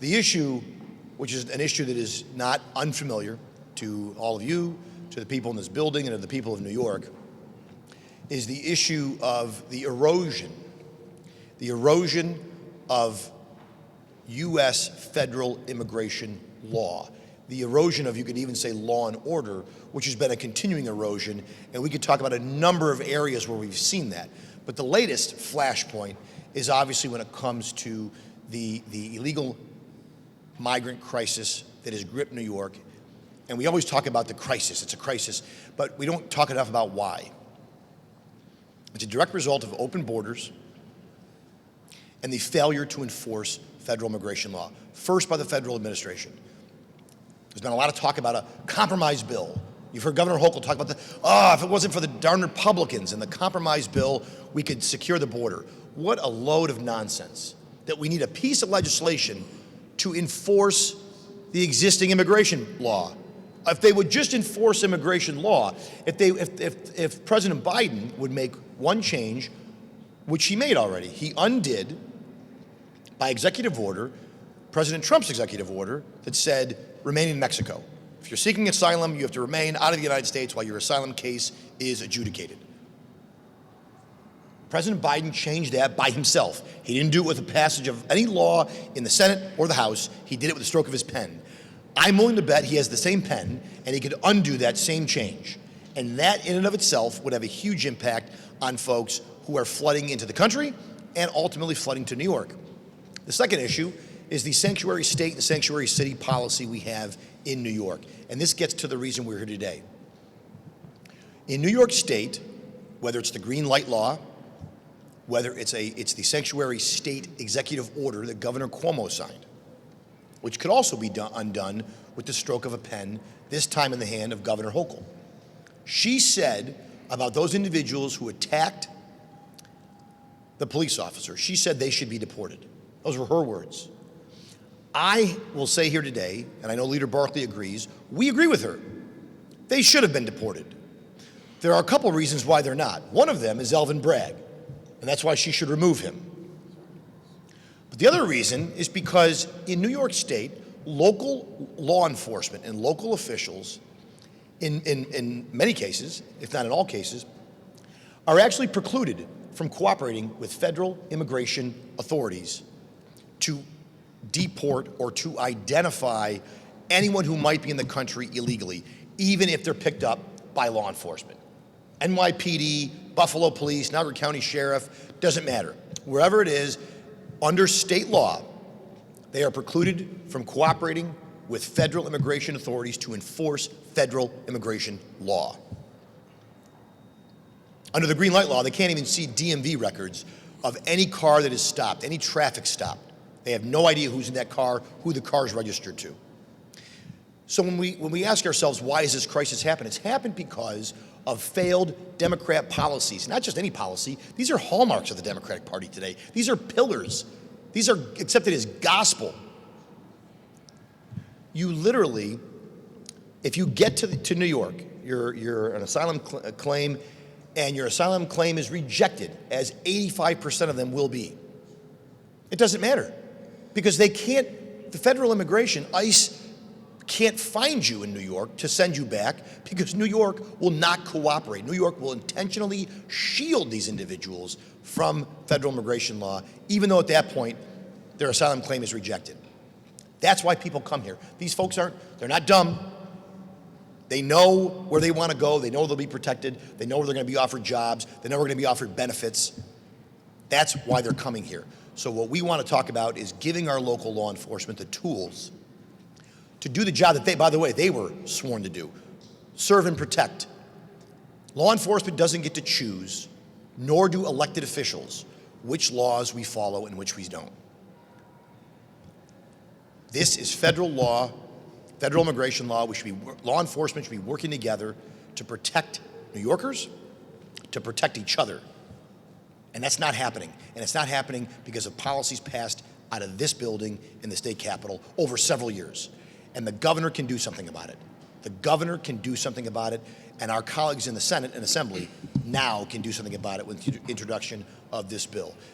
The issue, which is an issue that is not unfamiliar to all of you, to the people in this building, and to the people of New York, is the issue of the erosion of U.S. federal immigration law. The erosion of, you could even say, law and order, which has been a continuing erosion, and we could talk about a number of areas where we've seen that. But the latest flashpoint is obviously when it comes to the illegal migrant crisis that has gripped New York. And we always talk about the crisis, it's a crisis, but we don't talk enough about why. It's a direct result of open borders and the failure to enforce federal immigration law, first by the federal administration. There's been a lot of talk about a compromise bill. You've heard Governor Hochul talk about if it wasn't for the darn Republicans and the compromise bill, we could secure the border. What a load of nonsense, that we need a piece of legislation to enforce the existing immigration law. If they would just enforce immigration law, if President Biden would make one change, which he made already, he undid, by executive order, President Trump's executive order that said, remain in Mexico. If you're seeking asylum, you have to remain out of the United States while your asylum case is adjudicated. President Biden changed that by himself. He didn't do it with the passage of any law in the Senate or the House. He did it with the stroke of his pen. I'm willing to bet he has the same pen and he could undo that same change. And that in and of itself would have a huge impact on folks who are flooding into the country and ultimately flooding to New York. The second issue is the sanctuary state and sanctuary city policy we have in New York. And this gets to the reason we're here today. In New York State, whether it's the green light law, whether it's the sanctuary state executive order that Governor Cuomo signed, which could also be undone with the stroke of a pen, this time in the hand of Governor Hochul. She said about those individuals who attacked the police officer, she said they should be deported. Those were her words. I will say here today, and I know Leader Barkley agrees, we agree with her. They should have been deported. There are a couple reasons why they're not. One of them is Alvin Bragg, and that's why she should remove him. But the other reason is because in New York State, local law enforcement and local officials, in many cases, if not in all cases, are actually precluded from cooperating with federal immigration authorities to deport or to identify anyone who might be in the country illegally, even if they're picked up by law enforcement. NYPD, Buffalo Police, Niagara County Sheriff, doesn't matter. Wherever it is, under state law, they are precluded from cooperating with federal immigration authorities to enforce federal immigration law. Under the green light law, they can't even see DMV records of any car that is stopped, any traffic stop. They have no idea who's in that car, who the car is registered to. So when we ask ourselves, why is this crisis happen? It's happened because of failed Democrat policies. Not just any policy, these are hallmarks of the Democratic Party today. These are pillars. These are accepted as gospel. You literally, if you get to New York, you're an asylum claim, and your asylum claim is rejected, as 85% of them will be. It doesn't matter, because they can't, the federal immigration, ICE, can't find you in New York to send you back because New York will not cooperate. New York will intentionally shield these individuals from federal immigration law, even though at that point their asylum claim is rejected. That's why people come here. These folks they're not dumb. They know where they want to go. They know they'll be protected. They know where they're going to be offered jobs. They know we're going to be offered benefits. That's why they're coming here. So what we want to talk about is giving our local law enforcement the tools to do the job that they, by the way, they were sworn to do. Serve and protect. Law enforcement doesn't get to choose, nor do elected officials, which laws we follow and which we don't. This is federal law, federal immigration law. Law enforcement should be working together to protect New Yorkers, to protect each other. And that's not happening. And it's not happening because of policies passed out of this building in the state capitol over several years. And the governor can do something about it. The governor can do something about it, and our colleagues in the Senate and Assembly now can do something about it with the introduction of this bill.